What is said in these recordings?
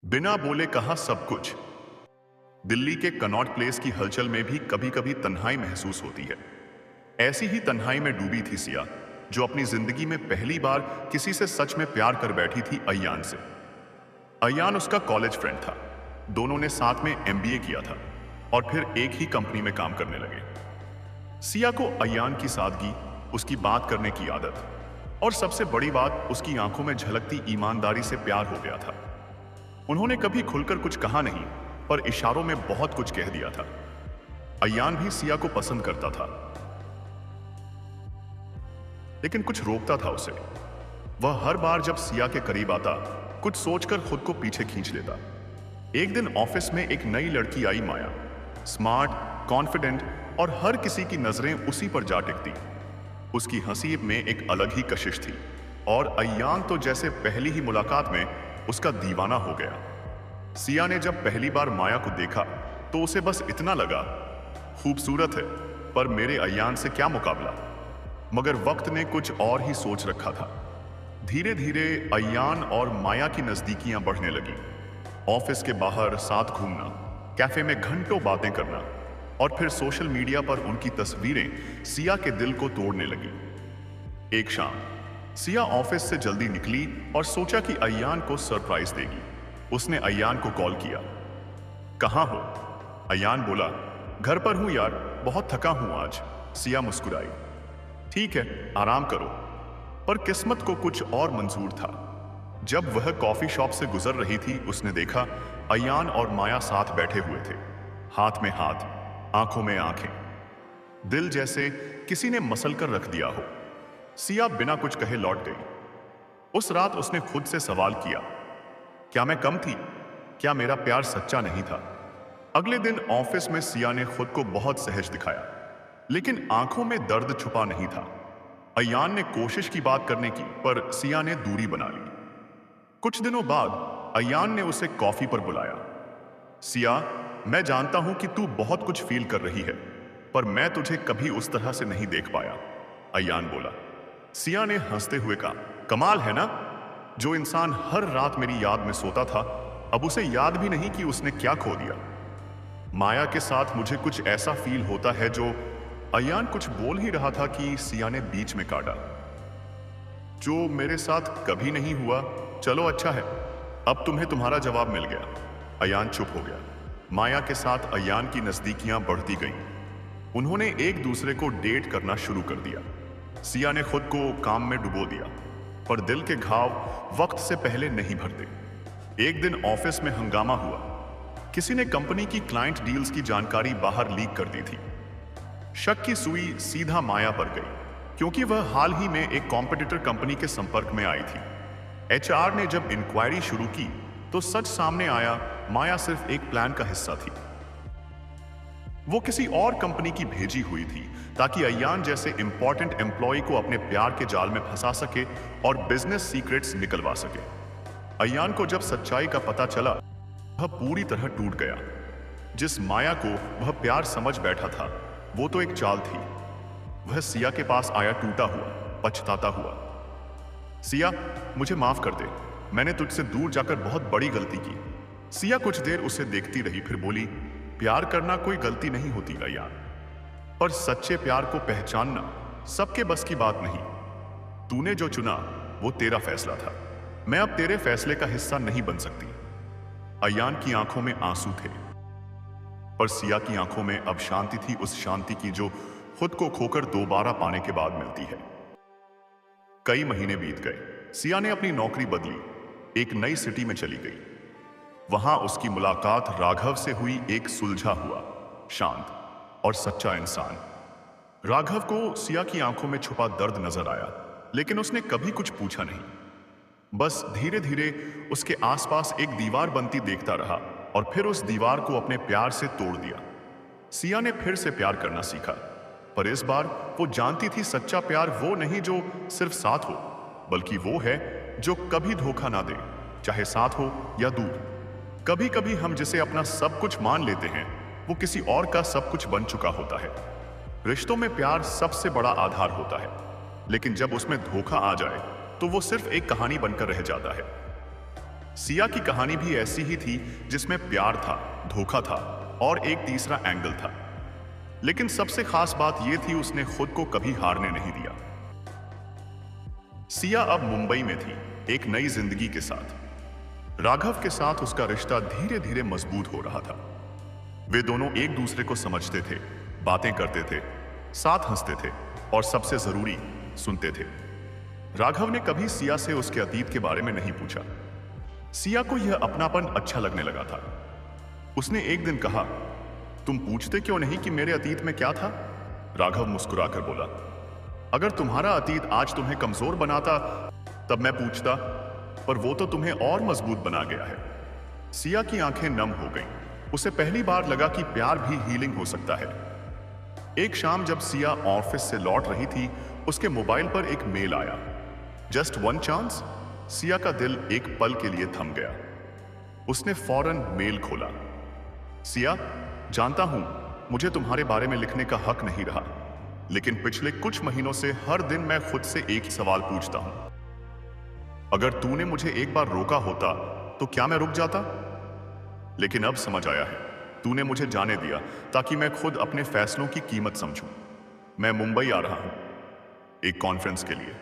बिना बोले कहा सब कुछ। दिल्ली के कनॉट प्लेस की हलचल में भी कभी कभी तन्हाई महसूस होती है। ऐसी ही तन्हाई में डूबी थी सिया, जो अपनी जिंदगी में पहली बार किसी से सच में प्यार कर बैठी थी, अय्यान से। अय्यान उसका कॉलेज फ्रेंड था। दोनों ने साथ में एमबीए किया था और फिर एक ही कंपनी में काम करने लगे। सिया को अय्यान की सादगी, उसकी बात करने की आदत और सबसे बड़ी बात, उसकी आंखों में झलकती ईमानदारी से प्यार हो गया था। उन्होंने कभी खुलकर कुछ कहा नहीं, पर इशारों में बहुत कुछ कह दिया था। अय्यान भी सिया को पसंद करता था, लेकिन कुछ रोकता था उसे। वह हर बार जब सिया के करीब आता, कुछ सोचकर खुद को पीछे खींच लेता। एक दिन ऑफिस में एक नई लड़की आई, माया। स्मार्ट, कॉन्फिडेंट और हर किसी की नजरें उसी पर जा टिकती। उसकी हंसी में एक अलग ही कशिश थी और अय्यान तो जैसे पहली ही मुलाकात में उसका दीवाना हो गया। सिया ने जब पहली बार माया को देखा तो उसे बस इतना लगा, खूबसूरत है, पर मेरे अय्यान से क्या मुकाबला। मगर वक्त ने कुछ और ही सोच रखा था। धीरे धीरे अय्यान और माया की नजदीकियां बढ़ने लगी। ऑफिस के बाहर साथ घूमना, कैफे में घंटों बातें करना और फिर सोशल मीडिया पर उनकी तस्वीरें सिया के दिल को तोड़ने लगी। एक शाम सिया ऑफिस से जल्दी निकली और सोचा कि अय्यान को सरप्राइज देगी। उसने अय्यान को कॉल किया। कहाँ हो? अय्यान बोला, घर पर हूं यार, बहुत थका हूं आज। सिया मुस्कुराई। ठीक है, आराम करो। पर किस्मत को कुछ और मंजूर था। जब वह कॉफी शॉप से गुजर रही थी, उसने देखा अय्यान और माया साथ बैठे हुए थे, हाथ में हाथ, आंखों में आंखें। दिल जैसे किसी ने मसल कर रख दिया हो। सिया बिना कुछ कहे लौट गई। उस रात उसने खुद से सवाल किया, क्या मैं कम थी? क्या मेरा प्यार सच्चा नहीं था? अगले दिन ऑफिस में सिया ने खुद को बहुत सहज दिखाया, लेकिन आंखों में दर्द छुपा नहीं था। अय्यान ने कोशिश की बात करने की, पर सिया ने दूरी बना ली। कुछ दिनों बाद अय्यान ने उसे कॉफी पर बुलाया। सिया, मैं जानता हूं कि तू बहुत कुछ फील कर रही है, पर मैं तुझे कभी उस तरह से नहीं देख पाया, अय्यान बोला। सिया ने हंसते हुए कहा, कमाल है ना, जो इंसान हर रात मेरी याद में सोता था, अब उसे याद भी नहीं कि उसने क्या खो दिया। माया के साथ मुझे कुछ ऐसा फील होता है जो। अय्यान कुछ बोल ही रहा था कि सिया ने बीच में काटा। जो मेरे साथ कभी नहीं हुआ। चलो अच्छा है, अब तुम्हें तुम्हारा जवाब मिल गया। अय्यान चुप हो गया। माया के साथ अय्यान की नजदीकियां बढ़ती गईं। उन्होंने एक दूसरे को डेट करना शुरू कर दिया। सिया ने खुद को काम में डुबो दिया, पर दिल के घाव वक्त से पहले नहीं भरते। एक दिन ऑफिस में हंगामा हुआ। किसी ने कंपनी की क्लाइंट डील्स की जानकारी बाहर लीक कर दी थी। शक की सुई सीधा माया पर गई, क्योंकि वह हाल ही में एक कॉम्पिटिटर कंपनी के संपर्क में आई थी। एचआर ने जब इंक्वायरी शुरू की तो सच सामने आया, माया सिर्फ एक प्लान का हिस्सा थी। वो किसी और कंपनी की भेजी हुई थी, ताकि अय्यान जैसे इंपॉर्टेंट एम्प्लॉय को अपने प्यार के जाल में फंसा सके और बिजनेस सीक्रेट्स निकलवा सके। अय्यान को जब सच्चाई का पता चला, वह पूरी तरह टूट गया। जिस माया को वह प्यार समझ बैठा था, वो तो एक चाल थी। वह सिया के पास आया, टूटा हुआ, पछताता हुआ। सिया, मुझे माफ कर दे, मैंने तुझसे दूर जाकर बहुत बड़ी गलती की। सिया कुछ देर उसे देखती रही, फिर बोली, प्यार करना कोई गलती नहीं होती अय्यान, पर सच्चे प्यार को पहचानना सबके बस की बात नहीं। तूने जो चुना वो तेरा फैसला था। मैं अब तेरे फैसले का हिस्सा नहीं बन सकती। अय्यान की आंखों में आंसू थे, पर सिया की आंखों में अब शांति थी, उस शांति की जो खुद को खोकर दोबारा पाने के बाद मिलती है। कई महीने बीत गए। सिया ने अपनी नौकरी बदली, एक नई सिटी में चली गई। वहां उसकी मुलाकात राघव से हुई, एक सुलझा हुआ, शांत और सच्चा इंसान। राघव को सिया की आंखों में छुपा दर्द नजर आया, लेकिन उसने कभी कुछ पूछा नहीं। बस धीरे धीरे उसके आसपास एक दीवार बनती देखता रहा और फिर उस दीवार को अपने प्यार से तोड़ दिया। सिया ने फिर से प्यार करना सीखा, पर इस बार वो जानती थी सच्चा प्यार वो नहीं जो सिर्फ साथ हो, बल्कि वो है जो कभी धोखा ना दे, चाहे साथ हो या दूर। कभी कभी हम जिसे अपना सब कुछ मान लेते हैं, वो किसी और का सब कुछ बन चुका होता है। रिश्तों में प्यार सबसे बड़ा आधार होता है, लेकिन जब उसमें धोखा आ जाए तो वो सिर्फ एक कहानी बनकर रह जाता है। सिया की कहानी भी ऐसी ही थी, जिसमें प्यार था, धोखा था और एक तीसरा एंगल था। लेकिन सबसे खास बात यह थी, उसने खुद को कभी हारने नहीं दिया। सिया अब मुंबई में थी, एक नई जिंदगी के साथ। राघव के साथ उसका रिश्ता धीरे धीरे मजबूत हो रहा था। वे दोनों एक दूसरे को समझते थे, बातें करते थे, साथ हंसते थे और सबसे जरूरी, सुनते थे। राघव ने कभी सिया से उसके अतीत के बारे में नहीं पूछा। सिया को यह अपनापन अच्छा लगने लगा था। उसने एक दिन कहा, तुम पूछते क्यों नहीं कि मेरे अतीत में क्या था? राघव मुस्कुराकर बोला, अगर तुम्हारा अतीत आज तुम्हें कमजोर बनाता तब मैं पूछता, पर वो तो तुम्हें और मजबूत बना गया है। सिया की आंखें नम हो गईं। उसे पहली बार लगा कि प्यार भी हीलिंग हो सकता है। एक शाम जब सिया ऑफिस से लौट रही थी, उसके मोबाइल पर एक मेल आया। Just one chance. सिया का दिल एक पल के लिए थम गया। उसने फौरन मेल खोला। सिया, जानता हूं मुझे तुम्हारे बारे में लिखने का हक नहीं रहा, लेकिन पिछले कुछ महीनों से हर दिन मैं खुद से एक ही सवाल पूछता हूं। अगर तूने मुझे एक बार रोका होता तो क्या मैं रुक जाता? लेकिन अब समझ आया है, तूने मुझे जाने दिया ताकि मैं खुद अपने फैसलों की कीमत समझूं। मैं मुंबई आ रहा हूं, एक कॉन्फ्रेंस के लिए।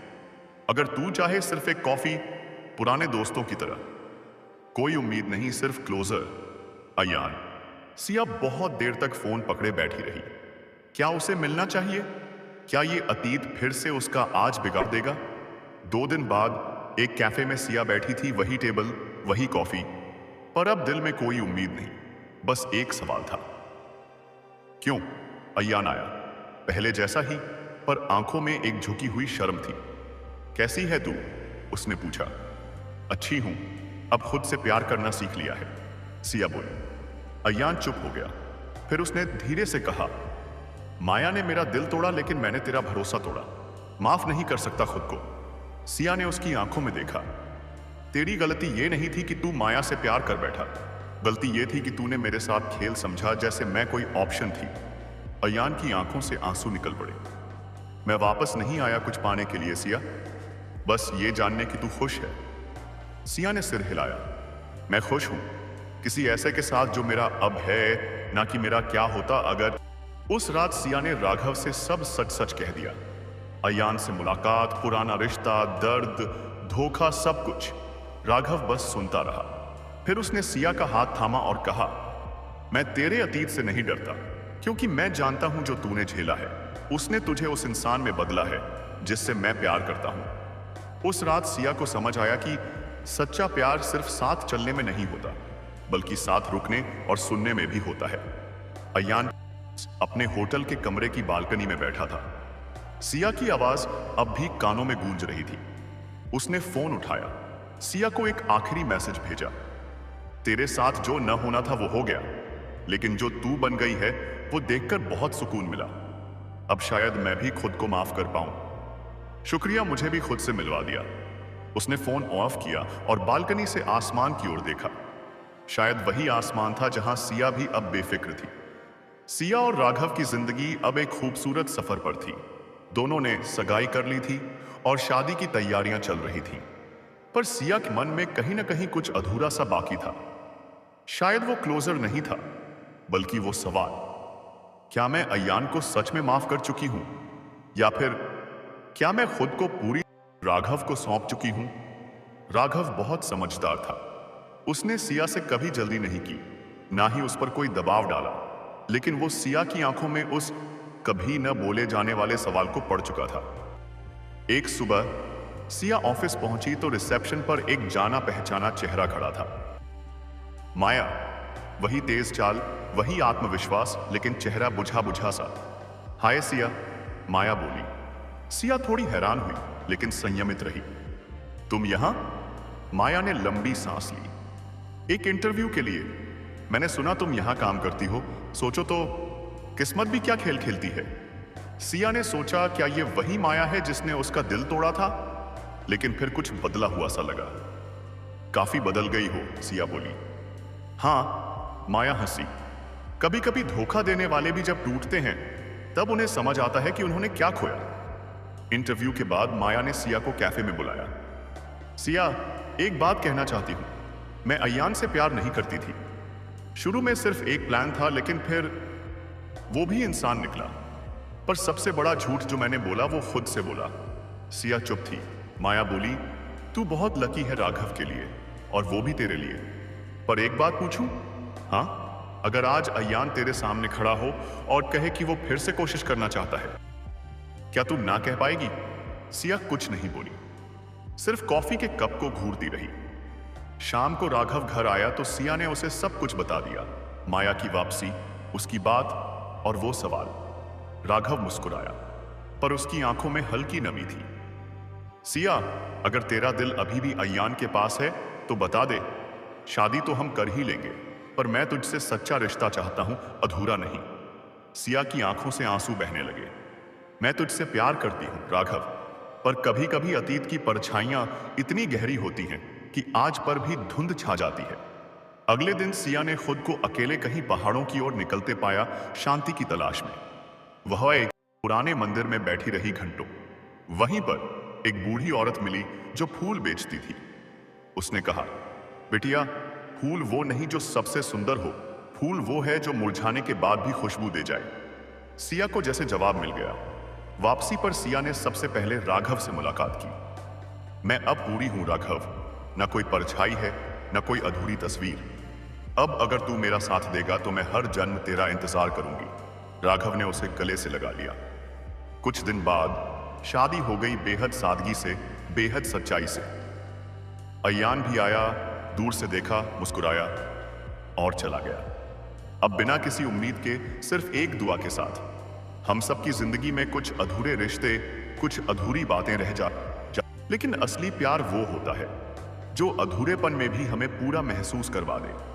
अगर तू चाहे सिर्फ एक कॉफी, पुराने दोस्तों की तरह। कोई उम्मीद नहीं, सिर्फ क्लोजर। अयान। सिया बहुत देर तक फोन पकड़े बैठी रही। क्या उसे मिलना चाहिए? क्या ये अतीत फिर से उसका आज बिगाड़ देगा? 2 दिन बाद एक कैफे में सिया बैठी थी, वही टेबल, वही कॉफी, पर अब दिल में कोई उम्मीद नहीं, बस एक सवाल था। क्यों? अयान आया, पहले जैसा ही, पर आंखों में एक झुकी हुई शर्म थी। कैसी है तू? उसने पूछा। अच्छी हूं, अब खुद से प्यार करना सीख लिया है, सिया बोली। अयान चुप हो गया। फिर उसने धीरे से कहा, माया ने मेरा दिल तोड़ा, लेकिन मैंने तेरा भरोसा तोड़ा। माफ नहीं कर सकता खुद को। सिया ने उसकी आंखों में देखा। तेरी गलती यह नहीं थी कि तू माया से प्यार कर बैठा, गलती यह थी कि तूने मेरे साथ खेल समझा, जैसे मैं कोई ऑप्शन थी। अयान की आंखों से आंसू निकल पड़े। मैं वापस नहीं आया कुछ पाने के लिए सिया, बस ये जानने कि तू खुश है। सिया ने सिर हिलाया। मैं खुश हूं, किसी ऐसे के साथ जो मेरा अब है, ना कि मेरा क्या होता अगर। उस रात सिया ने राघव से सब सच सच कह दिया। अयान से मुलाकात, पुराना रिश्ता, दर्द, धोखा, सब कुछ। राघव बस सुनता रहा। फिर उसने सिया का हाथ थामा और कहा, मैं तेरे अतीत से नहीं डरता, क्योंकि मैं जानता हूं जो तूने झेला है, उसने तुझे उस इंसान में बदला है जिससे मैं प्यार करता हूं। उस रात सिया को समझ आया कि सच्चा प्यार सिर्फ साथ चलने में नहीं होता, बल्कि साथ रुकने और सुनने में भी होता है। अयान अपने होटल के कमरे की बालकनी में बैठा था। सिया की आवाज अब भी कानों में गूंज रही थी। उसने फोन उठाया, सिया को एक आखिरी मैसेज भेजा। तेरे साथ जो न होना था वो हो गया, लेकिन जो तू बन गई है वो देखकर बहुत सुकून मिला। अब शायद मैं भी खुद को माफ कर पाऊं। शुक्रिया, मुझे भी खुद से मिलवा दिया। उसने फोन ऑफ किया और बालकनी से आसमान की ओर देखा। शायद वही आसमान था जहां सिया भी अब बेफिक्र थी। सिया और राघव की जिंदगी अब एक खूबसूरत सफर पर थी। दोनों ने सगाई कर ली थी और शादी की तैयारियां चल रही थीं। पर सिया के मन में कहीं ना कहीं कुछ अधूरा सा बाकी था। शायद वो क्लोजर नहीं था, बल्कि वो सवाल, क्या मैं अयान को सच में माफ कर चुकी हूं, या फिर क्या मैं खुद को पूरी राघव को सौंप चुकी हूं? राघव बहुत समझदार था। उसने सिया से कभी जल्दी नहीं की, ना ही उस पर कोई दबाव डाला, लेकिन वो सिया की आंखों में उस कभी न बोले जाने वाले सवाल को पढ़ चुका था। एक सुबह सिया ऑफिस पहुंची तो रिसेप्शन पर एक जाना पहचाना चेहरा खड़ा था। माया। वही तेज चाल, वही आत्मविश्वास, लेकिन चेहरा बुझा बुझा सा। हाय सिया, माया बोली। सिया थोड़ी हैरान हुई, लेकिन संयमित रही। तुम यहां? माया ने लंबी सांस ली। एक इंटरव्यू के लिए। मैंने सुना तुम यहां काम करती हो, सोचो तो किस्मत भी क्या खेल खेलती है। सिया ने सोचा, क्या ये वही माया है जिसने उसका दिल तोड़ा था? लेकिन फिर कुछ बदला हुआ सा लगा। काफी बदल गई हो, सिया बोली। हाँ, माया हंसी। कभी कभी धोखा देने वाले भी जब टूटते हैं, तब उन्हें समझ आता है कि उन्होंने क्या खोया। इंटरव्यू के बाद माया ने सिया को कैफे में बुलाया। सिया, एक बात कहना चाहती हूं। मैं अयान से प्यार नहीं करती थी। शुरू में सिर्फ एक प्लान था, लेकिन फिर वो भी इंसान निकला। पर सबसे बड़ा झूठ जो मैंने बोला वो खुद से बोला। सिया चुप थी। माया बोली, तू बहुत लकी है राघव के लिए, और वो भी तेरे लिए। पर एक बात पूछूं? हाँ, अगर आज अयान तेरे सामने खड़ा हो और कहे कि वो फिर से कोशिश करना चाहता है, क्या तू ना कह पाएगी? सिया कुछ नहीं बोली, सिर्फ कॉफी के कप को घूरती रही। शाम को राघव घर आया तो सिया ने उसे सब कुछ बता दिया। माया की वापसी, उसकी बात और वो सवाल। राघव मुस्कुराया, पर उसकी आंखों में हल्की नमी थी। सिया, अगर तेरा दिल अभी भी अयान के पास है तो बता दे। शादी तो हम कर ही लेंगे, पर मैं तुझसे सच्चा रिश्ता चाहता हूं, अधूरा नहीं। सिया की आंखों से आंसू बहने लगे। मैं तुझसे प्यार करती हूं राघव, पर कभी कभी अतीत की परछाइयां इतनी गहरी होती हैं कि आज पर भी धुंध छा जाती है। अगले दिन सिया ने खुद को अकेले कहीं पहाड़ों की ओर निकलते पाया, शांति की तलाश में। वह एक पुराने मंदिर में बैठी रही घंटों। वहीं पर एक बूढ़ी औरत मिली जो फूल बेचती थी। उसने कहा, बिटिया, फूल वो नहीं जो सबसे सुंदर हो, फूल वो है जो मुरझाने के बाद भी खुशबू दे जाए। सिया को जैसे जवाब मिल गया। वापसी पर सिया ने सबसे पहले राघव से मुलाकात की। मैं अब पूरी हूं राघव, न कोई परछाई है, न कोई अधूरी तस्वीर। अब अगर तू मेरा साथ देगा तो मैं हर जन्म तेरा इंतजार करूंगी। राघव ने उसे गले से लगा लिया। कुछ दिन बाद शादी हो गई, बेहद सादगी से, बेहद सच्चाई से। अयान भी आया, दूर से देखा, मुस्कुराया और चला गया। अब बिना किसी उम्मीद के, सिर्फ एक दुआ के साथ। हम सबकी जिंदगी में कुछ अधूरे रिश्ते, कुछ अधूरी बातें रह जा, लेकिन असली प्यार वो होता है जो अधूरेपन में भी हमें पूरा महसूस करवा दे।